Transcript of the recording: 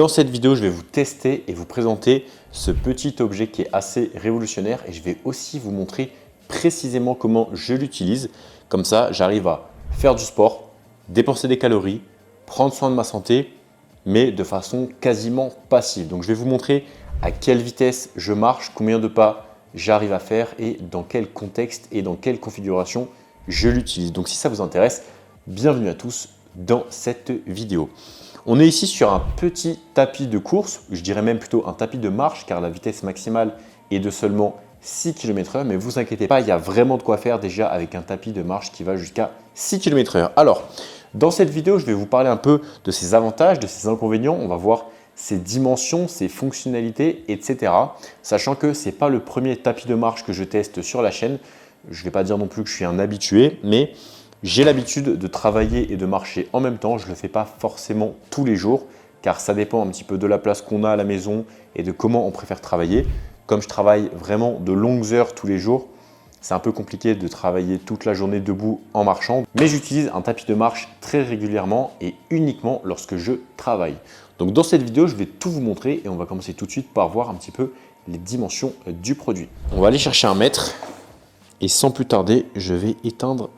Dans cette vidéo, je vais vous tester et vous présenter ce petit objet qui est assez révolutionnaire et je vais aussi vous montrer précisément comment je l'utilise. Comme ça, j'arrive à faire du sport, dépenser des calories, prendre soin de ma santé, mais de façon quasiment passive. Donc, je vais vous montrer à quelle vitesse je marche, combien de pas j'arrive à faire et dans quel contexte et dans quelle configuration je l'utilise. Donc, si ça vous intéresse, bienvenue à tous dans cette vidéo. On est ici sur un petit tapis de course, je dirais même plutôt un tapis de marche car la vitesse maximale est de seulement 6 km/h. Mais vous inquiétez pas, il y a vraiment de quoi faire déjà avec un tapis de marche qui va jusqu'à 6 km/h. Alors, dans cette vidéo, je vais vous parler un peu de ses avantages, de ses inconvénients. On va voir ses dimensions, ses fonctionnalités, etc. Sachant que ce n'est pas le premier tapis de marche que je teste sur la chaîne. Je ne vais pas dire non plus que je suis un habitué, mais j'ai l'habitude de travailler et de marcher en même temps. Je ne le fais pas forcément tous les jours car ça dépend un petit peu de la place qu'on a à la maison et de comment on préfère travailler. Comme je travaille vraiment de longues heures tous les jours, c'est un peu compliqué de travailler toute la journée debout en marchant. Mais j'utilise un tapis de marche très régulièrement et uniquement lorsque je travaille. Donc dans cette vidéo, je vais tout vous montrer et on va commencer tout de suite par voir un petit peu les dimensions du produit. On va aller chercher un mètre. Et sans plus tarder, je vais éteindre